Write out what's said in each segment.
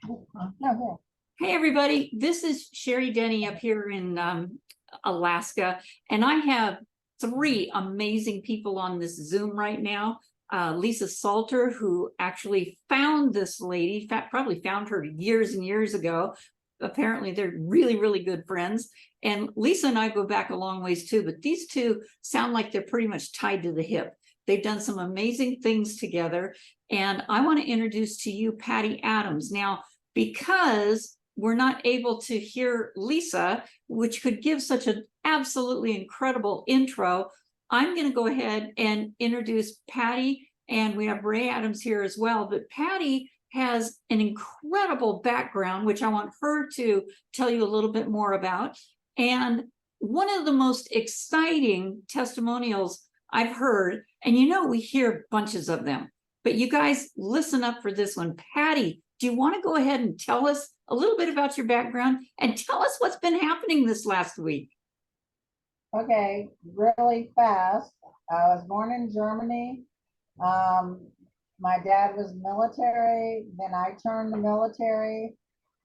No, Hey, everybody. This is Sherry Denny up here in Alaska, and I have three amazing people on this Zoom right now. Lisa Salter, who actually found this lady, probably found her years and years ago. Apparently, they're really, really good friends. And Lisa and I go back a long ways too, but these two sound like they're pretty much tied to the hip. They've done some amazing things together. And I want to introduce to you Patti Adams. Now, because we're not able to hear Lisa, which could give such an absolutely incredible intro, I'm going to go ahead and introduce Patti, and we have Ray Adams here as well. But Patti has an incredible background, which I want her to tell you a little bit more about. And one of the most exciting testimonials I've heard, and we hear bunches of them, but you guys listen up for this one. Patti, do you want to go ahead and tell us a little bit about your background and tell us what's been happening this last week? okay, really fast. I was born in Germany. My dad was military, then I turned the military,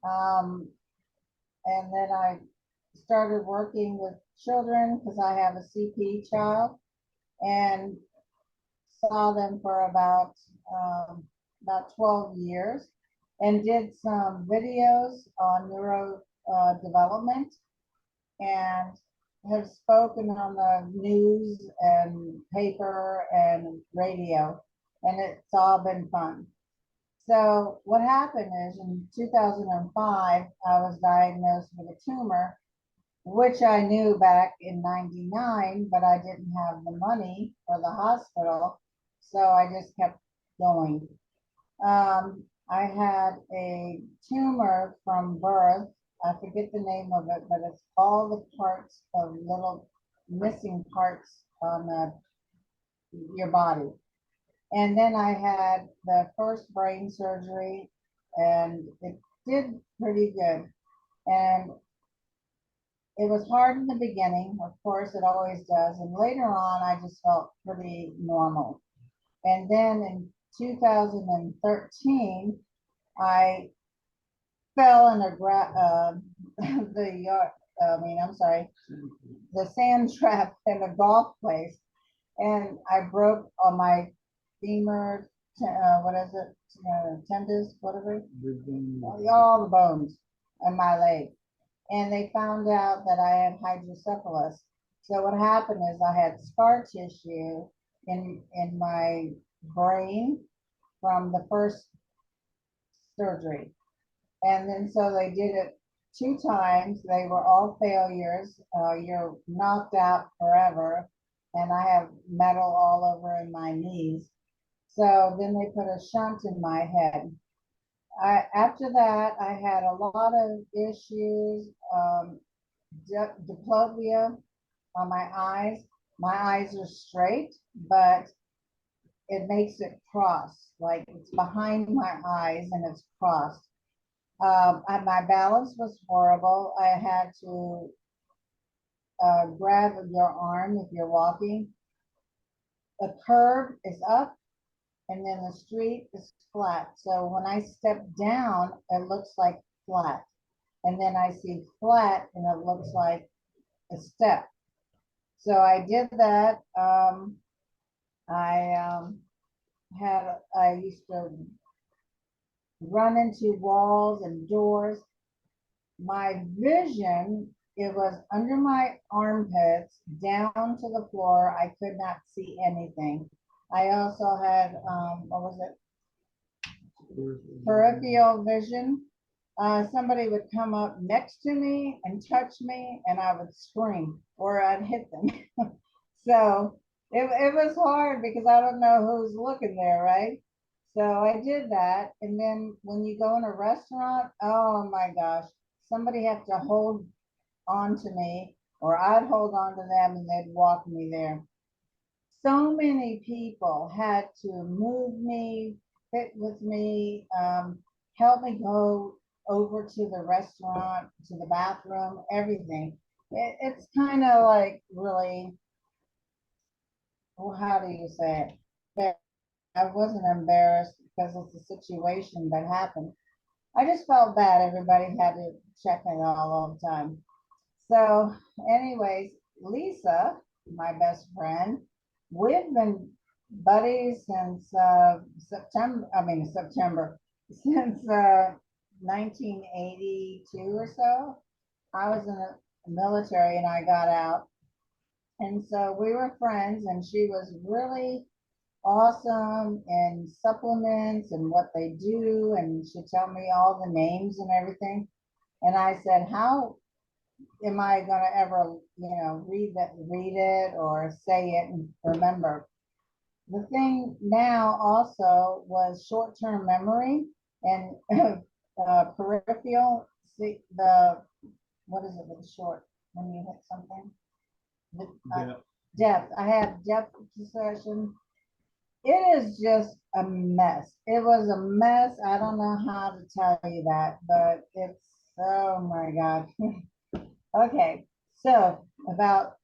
um, and then I started working with children because I have a CP child, and saw them for about 12 years, and did some videos on neuro development, and have spoken on the news and paper and radio, and it's all been fun. So what happened is in 2005, I was diagnosed with a tumor, which I knew back in 99, but I didn't have the money for the hospital. So I just kept going. I had a tumor from birth. I forget the name of it, but it's all the parts of little missing parts on your body. And then I had the first brain surgery, and it did pretty good. And it was hard in the beginning, of course, it always does. And later on, I just felt pretty normal. And then in 2013, I fell in the sand trap in a golf place, and I broke on my femur, what is it, tendons, whatever, all the bones in my leg. And they found out that I had hydrocephalus. So what happened is I had scar tissue in my brain from the first surgery. And then so they did it 2 times. They were all failures. You're knocked out forever. And I have metal all over in my knees. So then they put a shunt in my head. After that, I had a lot of issues, diplopia on my eyes. My eyes are straight, but it makes it cross, like it's behind my eyes and it's crossed. My balance was horrible. I had to grab your arm if you're walking. The curb is up, and then the street is flat. So when I step down, it looks like flat. And then I see flat, and it looks like a step. So I did that. I used to run into walls and doors. My vision, it was under my armpits down to the floor. I could not see anything. I also had, what was it? Peripheral vision. Somebody would come up next to me and touch me, and I would scream or I'd hit them. So it was hard because I don't know who's looking there, right? So I did that. And then when you go in a restaurant, oh my gosh, somebody had to hold on to me, or I'd hold on to them and they'd walk me there. So many people had to move me, fit with me, help me go over to the restaurant, to the bathroom, everything. It's kind of like really, well, how do you say it? I wasn't embarrassed because it's a situation that happened. I just felt bad. Everybody had to check it all the time. So, anyways, Lisa, my best friend, we've been buddies since September. I mean, September, since 1982 or so. I was in the military and I got out. And so we were friends, and she was really awesome in supplements and what they do. And she'd tell me all the names and everything. And I said, how am I gonna ever, read it or say it and remember? The thing now also was short-term memory and peripheral, see, what is it with the short, when you hit something? The, Yeah. Depth, I have depth perception. It is just a mess. It was a mess. I don't know how to tell you that, but it's, oh my God. Okay, so about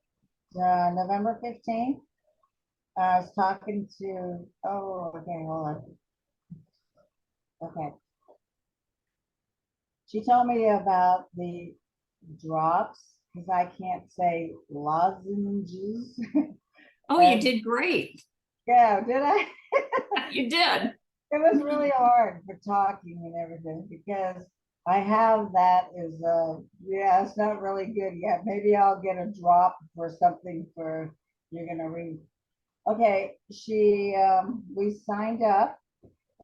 November 15th, I was talking to, oh, okay, hold on. Okay. She told me about the drops, because I can't say lozenges. Oh, you And did great. yeah, did I? You did. It was really hard for talking and everything because I have that as yeah, it's not really good yet. Maybe I'll get a drop for something for you're gonna read. Okay, we signed up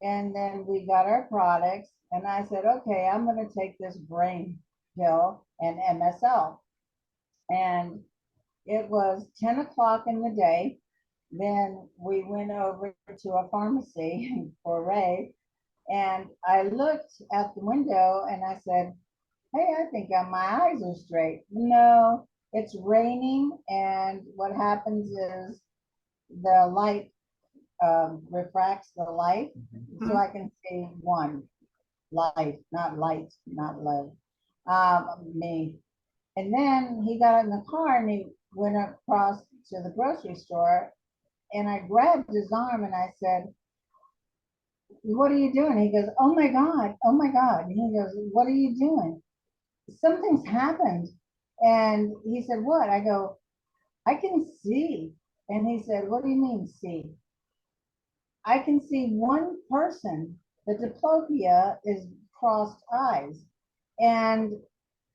and then we got our products and I said, okay, I'm gonna take this brain pill and MSL. And it was 10 o'clock in the day. Then we went over to a pharmacy for Ray, and I looked at the window and I said, hey, I think my eyes are straight. No, it's raining, and what happens is the light refracts the light, so I can see one light, not light, not light. Me. And then he got in the car and he went across to the grocery store, and I grabbed his arm and I said, what are you doing? He goes, oh my God, oh my God. And he goes, what are you doing? Something's happened. And he said, what? I go, I can see. And he said, what do you mean see? I can see one person. The diplopia is crossed eyes. And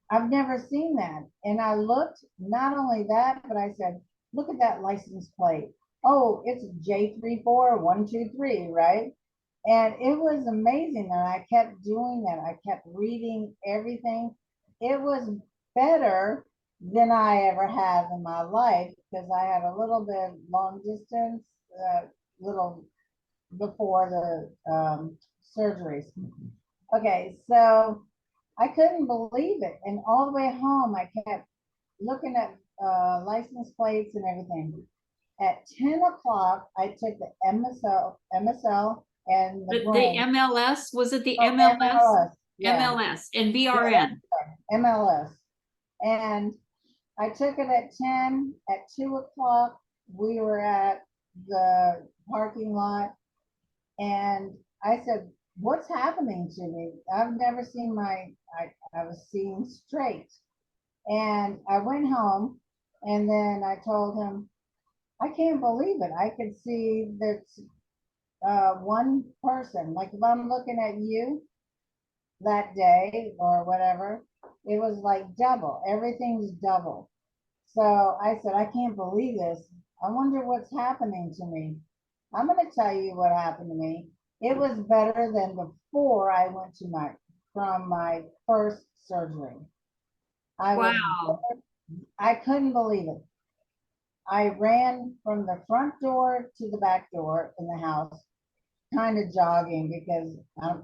I've never seen that. And I looked, not only that, but I said, look at that license plate. Oh, it's J34123, right? And it was amazing that I kept doing that. I kept reading everything. It was better than I ever have in my life because I had a little bit long distance, little before the surgeries. Okay, so I couldn't believe it. And all the way home, I kept looking at license plates and everything. At 10 o'clock, I took the MSL and the The brain. MLS, was it the Oh, MLS? MLS, yeah. MLS and Yeah, BRN. MLS. And I took it at 10. At 2 o'clock, we were at the parking lot. And I said, what's happening to me? I've never seen I was seeing straight. And I went home and then I told him, I can't believe it. I could see that one person, like if I'm looking at you that day or whatever, it was like double. Everything's double. So I said, I can't believe this. I wonder what's happening to me. I'm going to tell you what happened to me. It was better than before I went to from my first surgery. I was, Wow. I couldn't believe it. I ran from the front door to the back door in the house, kind of jogging because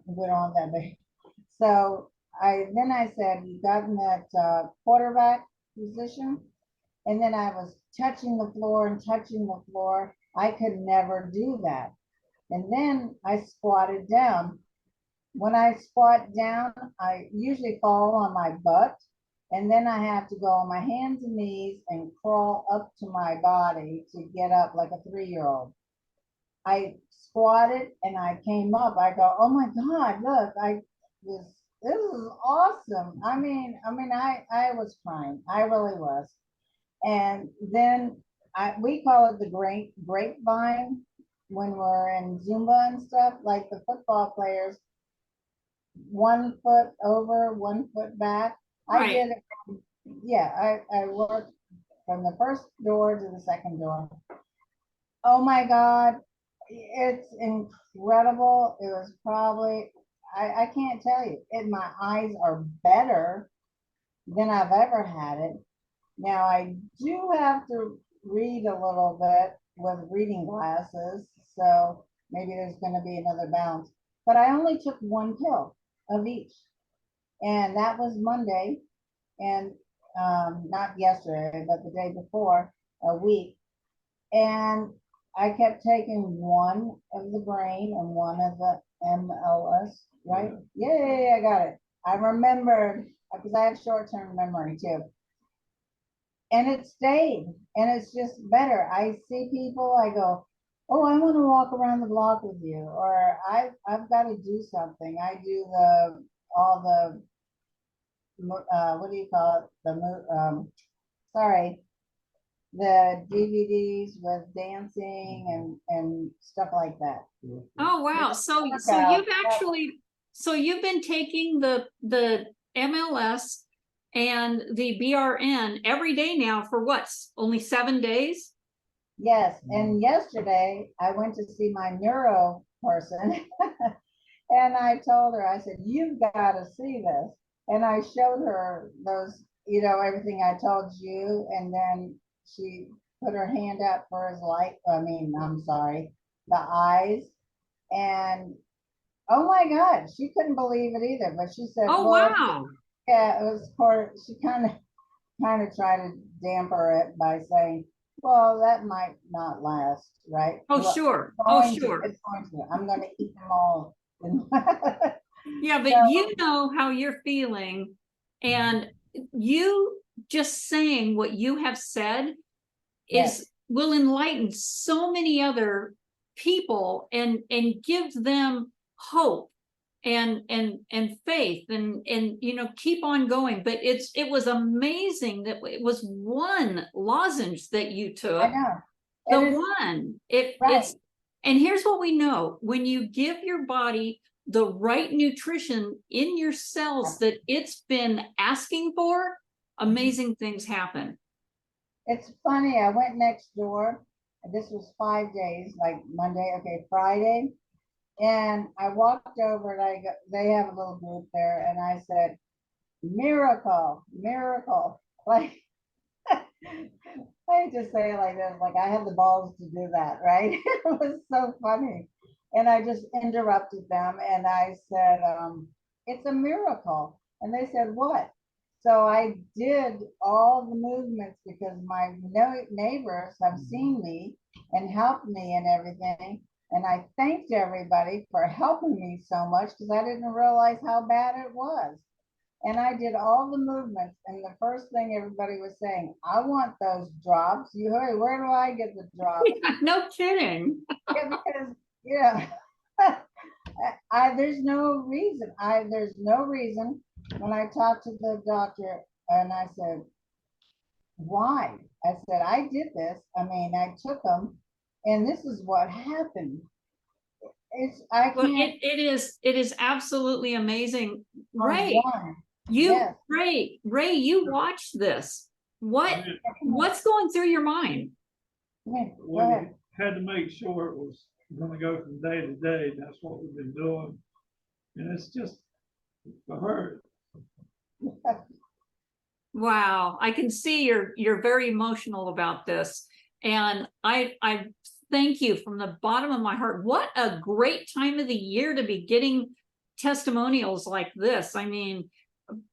we don't have that big. So then I said, you got in that quarterback position, and then I was touching the floor and touching the floor. I could never do that. And then I squatted down. When I squat down, I usually fall on my butt, and then I have to go on my hands and knees and crawl up to my body to get up like a 3-year-old. I squatted and I came up. I go, oh my God, look, this is awesome. I was crying. I really was. And then we call it the grapevine when we're in Zumba and stuff, like the football players, 1 foot over, 1 foot back. I Right. did it. Yeah, I worked from the first door to the second door. Oh my God, it's incredible. It was probably, I can't tell you, my eyes are better than I've ever had it. Now I do have to read a little bit with reading glasses, so maybe there's going to be another balance. But I only took one pill of each, and that was Monday, and not yesterday, but the day before, a week. And I kept taking one of the brain and one of the MLS, right? Yay, I got it. I remembered because I have short-term memory too. And it stayed, and it's just better. I see people, I go, oh, I want to walk around the block with you, or I've got to do something. I do all the what do you call it? Sorry, the DVDs with dancing and stuff like that. Oh, wow. So you've been taking the MLS and the BRN every day now for what? Only 7 days? Yes, and yesterday I went to see my neuro person, and I told her, I said, you've got to see this. And I showed her those, everything I told you, and then she put her hand up for his light. I'm sorry, the eyes, and oh my God, she couldn't believe it either. But she said, Oh, well, wow. yeah, it was she kind of tried to damper it by saying, well, that might not last, right? Oh, Well, sure. Oh, sure. it's going to. I'm going to eat them all. Yeah, but So, you know how you're feeling, and you just saying what you have said yes, will enlighten so many other people and give them hope and faith and keep on going. But it was amazing that it was one lozenge that you I took, know. the It is one. right. And here's what we know: when you give your body the right nutrition in your cells that it's been asking for, amazing things happen. It's funny. I went next door. This was 5 days, like Monday, okay, Friday. And I walked over and they have a little group there. And I said, miracle, miracle. Like, I just say it like this, like I have the balls to do that, right? It was so funny. And I just interrupted them and I said, it's a miracle. And they said, what? So I did all the movements because my neighbors have seen me and helped me and everything. And I thanked everybody for helping me so much because I didn't realize how bad it was. And I did all the movements. And the first thing everybody was saying, I want those drops. You heard, where do I get the drops? No kidding. Yeah, because, yeah, there's no reason when I talked to the doctor and I said, why? I said, I did this. I took them and this is what happened. I Well, can't it is absolutely amazing. on Ray, one. Yes. Ray, you watched this. What's going through your mind? Go ahead. We had to make sure it was going to go from day to day. That's what we've been doing. And it's just for her. Wow, I can see you're very emotional about this. And I thank you from the bottom of my heart. What a great time of the year to be getting testimonials like this. I mean,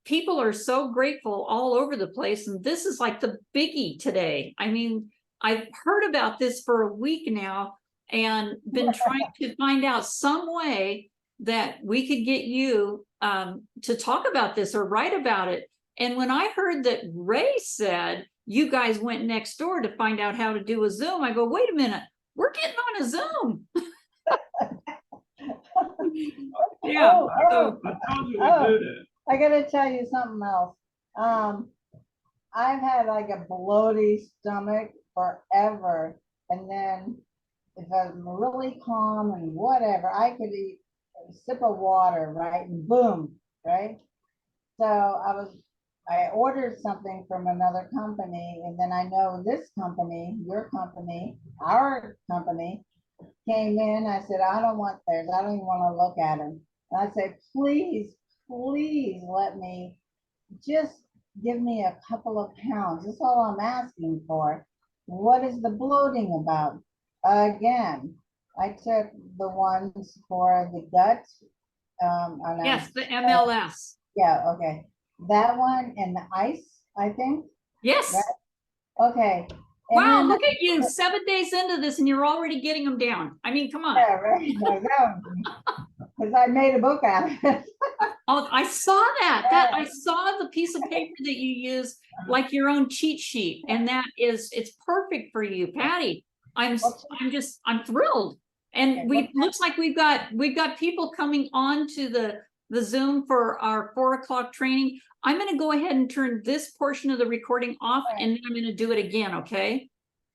people are so grateful all over the place, and this is like the biggie today. I mean, I've heard about this for a week now and been trying to find out some way that we could get you to talk about this or write about it. And when I heard that Ray said you guys went next door to find out how to do a Zoom, I go, wait a minute, we're getting on a Zoom. Yeah. Oh, So, I told you Oh. we do that. I gotta tell you something else. I've had like a bloaty stomach forever, and then if I'm really calm and whatever, I could eat a sip of water, right, and boom, right? So I ordered something from another company, and then I know this company, your company, our company came in. I said, I don't want theirs. I don't even want to look at them. And I said, please, please let me just give me a couple of pounds. That's all I'm asking for. What is the bloating about? Again, I took the ones for the gut. And yes, the MLS. yeah, okay. That one and the ice, I think. Yes. Right? Okay. And Wow, then look at you, 7 days into this and you're already getting them down. I mean, come on. yeah, right. I know. Because I made a book out of it. Oh, I saw that. I saw the piece of paper that you use like your own cheat sheet. And it's perfect for you, Patty. I'm thrilled. And looks like we've got people coming on to the Zoom for our 4 o'clock training. I'm going to go ahead and turn this portion of the recording off, and then I'm going to do it again. Okay.